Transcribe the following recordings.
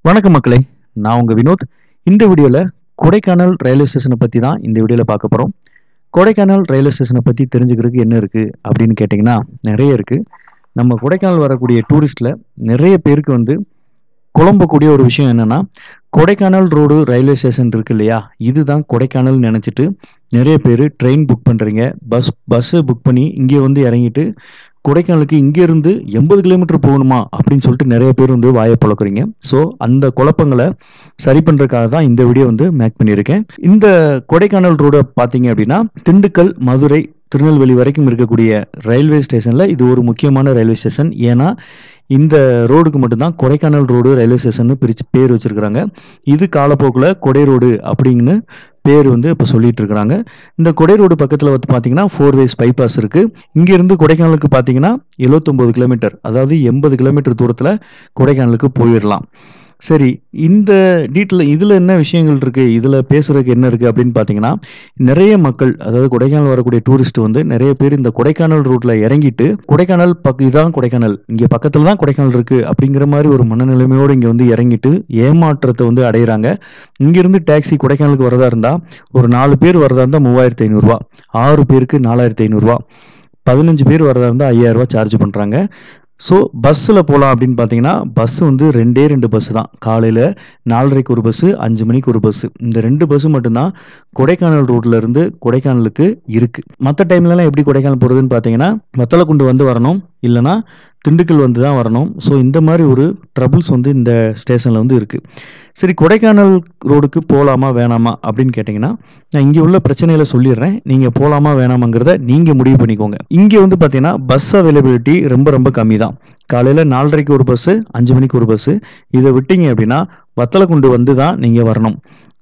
வணக்கம் மக்களே, நான் உங்க வினோத். இந்த வீடியோவில் கொடைக்கானல் ரயில்வே ஸ்டேஷனை பற்றி தான் இந்த வீடியோவில் பார்க்க போகிறோம். கொடைக்கானல் ரயில்வே ஸ்டேஷனை பற்றி தெரிஞ்சுக்கிறதுக்கு என்ன இருக்குது அப்படின்னு கேட்டிங்கன்னா நிறைய இருக்குது. நம்ம கொடைக்கானல் வரக்கூடிய டூரிஸ்டில் நிறைய பேருக்கு குழம்பக்கூடிய ஒரு விஷயம் என்னென்னா, கொடைக்கானல் ரோடு ரயில்வே ஸ்டேஷன் இருக்கு இல்லையா, இதுதான் கொடைக்கானல் நினச்சிட்டு நிறைய பேர் ட்ரெயின் புக் பண்ணுறீங்க, பஸ்ஸை புக் பண்ணி இங்கே இறங்கிட்டு கொடைக்கானலுக்கு இங்கேருந்து 80 கிலோமீட்டர் போகணுமா அப்படின்னு சொல்லிட்டு நிறைய பேர் வாயை பழக்கிறீங்க. ஸோ அந்த குழப்பங்களை சரி பண்ணுறதுக்காக தான் இந்த வீடியோ மேக் பண்ணியிருக்கேன். இந்த கொடைக்கானல் ரோடை பார்த்தீங்க அப்படின்னா திண்டுக்கல், மதுரை, திருநெல்வேலி வரைக்கும் இருக்கக்கூடிய ரயில்வே ஸ்டேஷனில் இது ஒரு முக்கியமான ரயில்வே ஸ்டேஷன். ஏன்னா இந்த ரோடுக்கு மட்டும்தான் கொடைக்கானல் ரோடு ரயில்வே ஸ்டேஷன் பிரித்து பேர் வச்சுருக்கிறாங்க. இது காலப்போக்கில் கொடை ரோடு அப்படின்னு பேர் இப்போ சொல்லிட்டு இருக்கிறாங்க. இந்த கொடை ரோடு பக்கத்தில் பார்த்தீங்கன்னா 4 ways பைபாஸ் இருக்குது. இங்கேருந்து கொடைக்கானலுக்கு பார்த்தீங்கன்னா 79 கிலோமீட்டர், அதாவது 80 கிலோமீட்டர் தூரத்தில் கொடைக்கானலுக்கு போயிடலாம். சரி, இந்த இதில் என்ன விஷயங்கள் இருக்குது, இதில் பேசுகிறதுக்கு என்ன இருக்குது அப்படின்னு பார்த்தீங்கன்னா, நிறைய மக்கள், அதாவது கொடைக்கானல் வரக்கூடிய டூரிஸ்ட் நிறைய பேர் இந்த கொடைக்கானல் ரூட்டில் இறங்கிட்டு கொடைக்கானல் இதுதான் கொடைக்கானல், இங்கே பக்கத்தில் தான் கொடைக்கானல் இருக்குது அப்படிங்கிற மாதிரி ஒரு மனநிலைமையோடு இங்கே இறங்கிட்டு ஏமாற்றத்தை அடைகிறாங்க. இங்கேருந்து டாக்ஸி கொடைக்கானலுக்கு வரதா இருந்தால் ஒரு 4 பேர் வரதா இருந்தால் 3500 ரூபா, 6 பேருக்கு 4500 ரூபா, 15 பேர் வரதா இருந்தால் 5000 ரூபா சார்ஜ் பண்ணுறாங்க. ஸோ பஸ்ஸில் போகலாம் அப்படின்னு பார்த்தீங்கன்னா பஸ்ஸு 2 பஸ்ஸு தான். காலையில் 4:30க்கு ஒரு பஸ்ஸு, 5 மணிக்கு ஒரு பஸ்ஸு. இந்த 2 பஸ்ஸு மட்டும்தான் கொடைக்கானல் ரோட்டில் இருந்து கொடைக்கானலுக்கு இருக்குது. மற்ற டைம்லலாம் எப்படி கொடைக்கானல் போகிறதுன்னு பார்த்தீங்கன்னா வத்தலக்குண்டு வரணும், இல்லைனா திண்டுக்கல் தான் வரணும். ஸோ இந்த மாதிரி ஒரு ட்ரபிள்ஸ் இந்த ஸ்டேஷனில் இருக்குது. சரி, கொடைக்கானல் ரோடுக்கு போகலாமா வேணாமா அப்படின்னு கேட்டிங்கன்னா நான் இங்கே உள்ள பிரச்சனைகளை சொல்லிடுறேன். நீங்கள் போகலாமா வேணாமாங்கிறத நீங்கள் முடிவு பண்ணிக்கோங்க. இங்கே பார்த்தீங்கன்னா பஸ் அவைலபிலிட்டி ரொம்ப ரொம்ப கம்மி தான். காலையில் 4:30க்கு ஒரு பஸ்ஸு, 5 மணிக்கு ஒரு பஸ்ஸு. இதை விட்டீங்க அப்படின்னா வத்தலக்குண்டு தான் நீங்கள் வரணும்.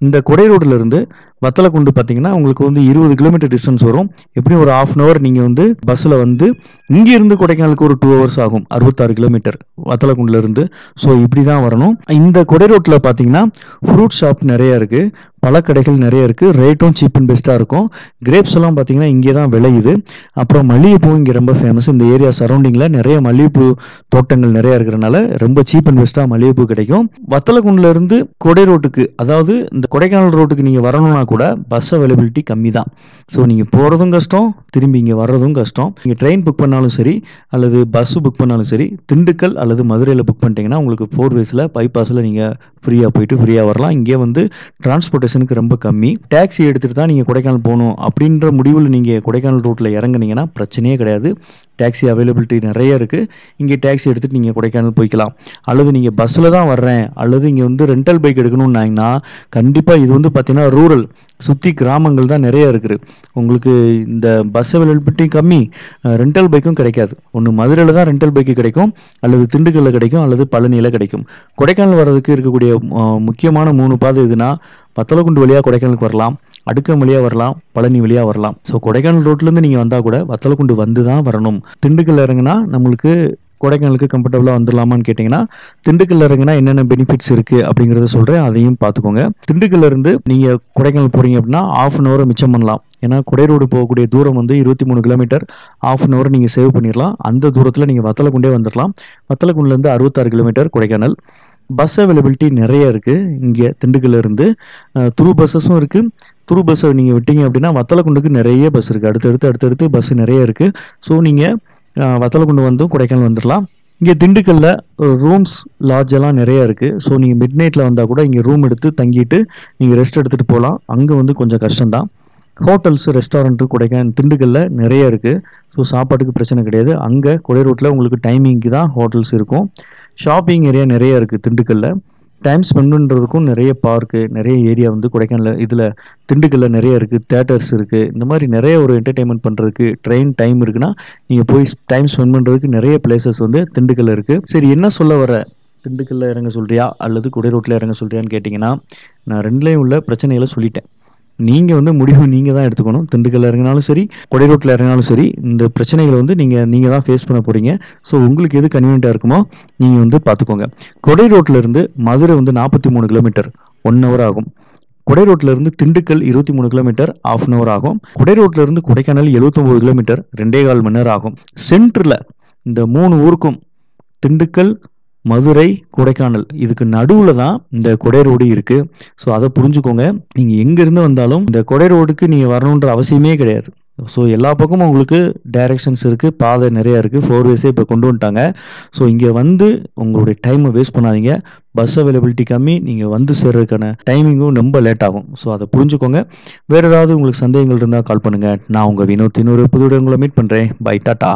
இந்த கொடை ரோட்டிலிருந்து வத்தலக்குண்டு பார்த்தீங்கன்னா உங்களுக்கு 20 கிலோமீட்டர் டிஸ்டன்ஸ் வரும். எப்படியும் ஒரு 1/2 hour நீங்கள் பஸ்ஸில் இங்கேருந்து கொடைக்கானலுக்கு ஒரு 2 hours ஆகும். 66 கிலோமீட்டர் வத்தலக்குண்டுலேருந்து. ஸோ இப்படி தான் வரணும். இந்த கொடை ரோட்டில் பார்த்தீங்கன்னா ஃப்ரூட் ஷாப் நிறைய இருக்குது, பழக்கடைகள் நிறைய இருக்குது, ரேட்டும் சீப் அண்ட் பெஸ்ட்டாக இருக்கும். கிரேப்ஸ் எல்லாம் பார்த்தீங்கன்னா இங்கே தான் விளையுது. அப்புறம் மல்லிகைப்பூ இங்கே ரொம்ப ஃபேமஸ். இந்த ஏரியா சரௌண்டிங்கில் நிறைய மல்லிகைப்பூ தோட்டங்கள் நிறைய இருக்கிறனால ரொம்ப சீப் அண்ட் பெஸ்ட்டாக மல்லிகைப்பூ கிடைக்கும். வத்தலக்குண்டுலேருந்து கொடை ரோட்டுக்கு, அதாவது இந்த கொடைக்கானல் ரோட்டுக்கு நீங்கள் வரணும்னா கூட பஸ் அவைலபிலிட்டி கம்மி தான். ஸோ நீங்கள் போகிறதும் கஷ்டம், திரும்பி இங்கே வர்றதும் கஷ்டம். நீங்கள் ட்ரெயின் புக் பண்ணாலும் சரி அல்லது பஸ் புக் பண்ணாலும் சரி, திண்டுக்கல் அல்லது மதுரையில் புக் பண்ணிட்டீங்கன்னா உங்களுக்கு 4 waysல பைபாஸில் நீங்கள் ஃப்ரீயாக போயிட்டு ஃப்ரீயாக வரலாம். இங்கே டிரான்ஸ்போர்ட்டேஷனுக்கு ரொம்ப கம்மி. டாக்ஸி எடுத்துகிட்டு தான் நீங்கள் கொடைக்கானல் போகணும் அப்படின்ற முடிவில் நீங்கள் கொடைக்கானல் ரோட்டில் இறங்குனீங்கன்னா பிரச்சனையே கிடையாது. டாக்ஸி அவைலபிலிட்டி நிறைய இருக்குது. இங்கே டாக்ஸி எடுத்துகிட்டு நீங்கள் கொடைக்கானல் போய்க்கலாம். அல்லது நீங்கள் பஸ்ஸில் தான் வர்றேன் அல்லது இங்கே ரெண்டல் பைக் எடுக்கணும்னாங்கன்னா கண்டிப்பாக இது பார்த்தீங்கன்னா ரூரல் சுற்றி கிராமங்கள் தான் நிறைய இருக்குது. உங்களுக்கு இந்த பஸ் அவைலபிலிட்டி கம்மி, ரெண்டல் பைக்கும் கிடைக்காது. ஒன்று மதுரையில் தான் ரெண்டல் பைக்கு கிடைக்கும், அல்லது திண்டுக்கல்லில் கிடைக்கும், அல்லது பழனியில் கிடைக்கும். கொடைக்கானல் வர்றதுக்கு இருக்கக்கூடிய முக்கியமான 3 பாதை எதுனா, வத்தலக்குண்டு வழியாக கொடைக்கானலுக்கு வரலாம், அடுக்கம் வழியாக வரலாம், பழனி வழியாக வரலாம். ஸோ கொடைக்கானல் ரோட்லேருந்து நீங்கள் வந்தால் கூட வத்தலக்குண்டு தான் வரணும். திண்டுக்கல் இறங்குனா நம்மளுக்கு கொடைக்கானலுக்கு கம்ஃபர்டபுளாக வந்துடலாமான்னு கேட்டிங்கன்னா, திண்டுக்கல்ல இறங்குனா என்னென்ன பெனிஃபிட்ஸ் இருக்குது அப்படிங்கிறத சொல்கிறேன், அதையும் பார்த்துக்கோங்க. திண்டுக்கல்ல இருந்து நீங்கள் கொடைக்கானல் போகிறீங்க அப்படின்னா 1/2 hour மிச்சம் பண்ணலாம். ஏன்னா கொடை ரோடு போகக்கூடிய தூரம் 23 கிலோமீட்டர். 1/2 hour நீங்கள் சேவ் பண்ணிடலாம். அந்த தூரத்தில் நீங்கள் வத்தலக்குண்டே வந்துடலாம். வத்தலக்குண்டுலேருந்து 66 கிலோமீட்டர் கொடைக்கானல். பஸ் அவைலபிலிட்டி நிறைய இருக்குது. இங்கே திண்டுக்கல்ல இருந்து த்ரூ பஸ்ஸஸும் இருக்குது. த்ரூ பஸ்ஸை நீங்கள் விட்டீங்க அப்படின்னா வத்தலக்குண்டுக்கு நிறைய பஸ் இருக்குது. அடுத்தடுத்து பஸ் நிறைய இருக்குது. ஸோ நீங்கள் வத்தலக்குண்டு கொடைக்கானல் வந்துடலாம். இங்கே திண்டுக்கல்ல ரூம்ஸ், லாட்ஜ் எல்லாம் நிறைய இருக்குது. ஸோ நீங்கள் மிட் நைட்டில் வந்தால் கூட இங்கே ரூம் எடுத்து தங்கிட்டு நீங்கள் ரெஸ்ட் எடுத்துகிட்டு போகலாம். அங்கே கொஞ்சம் கஷ்டம்தான். ஹோட்டல்ஸ், ரெஸ்டாரண்ட்டு கொடைக்கானல் திண்டுக்கல்ல நிறைய இருக்குது. ஸோ சாப்பாட்டுக்கு பிரச்சனை கிடையாது. அங்கே கொடை ரோட்டில் உங்களுக்கு டைமிங்க்கு தான் ஹோட்டல்ஸ் இருக்கும். ஷாப்பிங் ஏரியா நிறைய இருக்குது திண்டுக்கல்ல. டைம் ஸ்பெண்ட் பண்ணுறதுக்கும் நிறைய பார்க்கு, நிறைய ஏரியா கொடைக்கானல் இதில் திண்டுக்கல்ல நிறைய இருக்குது. தேட்டர்ஸ் இருக்குது. இந்த மாதிரி நிறைய ஒரு என்டர்டெயின்மெண்ட் பண்ணுறதுக்கு ட்ரெயின் டைம் இருக்குன்னா நீங்கள் போய் டைம் ஸ்பெண்ட் பண்ணுறதுக்கு நிறைய பிளேசஸ் திண்டுக்கல்ல இருக்குது. சரி, என்ன சொல்ல வர, திண்டுக்கல்ல இறங்க சொல்கிறியா அல்லது கொடை ரோட்டில் இறங்க சொல்கிறியான்னு கேட்டிங்கன்னா, நான் ரெண்டுலேயும் உள்ள பிரச்சனைகளை சொல்லிட்டேன். நீங்கள் முடிவு நீங்கள் தான் எடுத்துக்கணும். திண்டுக்கல்ல இறங்கினாலும் சரி, கொடை ரோட்டில் இறங்கினாலும் சரி, இந்த பிரச்சனைகளை நீங்கள் தான் ஃபேஸ் பண்ண போகிறீங்க. ஸோ உங்களுக்கு எது கன்வீனியண்ட்டாக இருக்குமோ நீங்கள் பார்த்துக்கோங்க. கொடை ரோட்டில் இருந்து மதுரை 43 கிலோமீட்டர், 1 hour ஆகும். கொடை ரோட்டில் இருந்து திண்டுக்கல் 23 கிலோமீட்டர், 1/2 hour ஆகும். கொடை ரோட்டில் இருந்து கொடைக்கானல் 79 கிலோமீட்டர், 2.25 மணி நேரம் ஆகும். சென்டரில் இந்த 3 ஊருக்கும் திண்டுக்கல், மதுரை, கொடைக்கானல் இதுக்கு நடுவில் தான் இந்த கொடை ரோடு இருக்குது. ஸோ அதை புரிஞ்சுக்கோங்க. நீங்கள் எங்கேருந்து வந்தாலும் இந்த கொடை ரோடுக்கு நீங்கள் வரணுன்ற அவசியமே கிடையாது. ஸோ எல்லா பக்கமும் உங்களுக்கு டைரெக்ஷன்ஸ் இருக்குது, பாதை நிறையா இருக்குது, 4 வேஸே இப்போ கொண்டு வந்துட்டாங்க. ஸோ இங்கே வந்து உங்களுடைய டைமை வேஸ்ட் பண்ணாதீங்க. பஸ் அவைலபிலிட்டி கம்மி, நீங்கள் வந்து சேர்றதுக்கான டைமிங்கும் ரொம்ப லேட் ஆகும். ஸோ அதை புரிஞ்சுக்கோங்க. வேறு ஏதாவது உங்களுக்கு சந்தேகங்கள் இருந்தால் கால் பண்ணுங்கள். நான் உங்கள் வினோத் இன்னொரு புது உங்களை மீட் பண்ணுறேன். Bye, tata.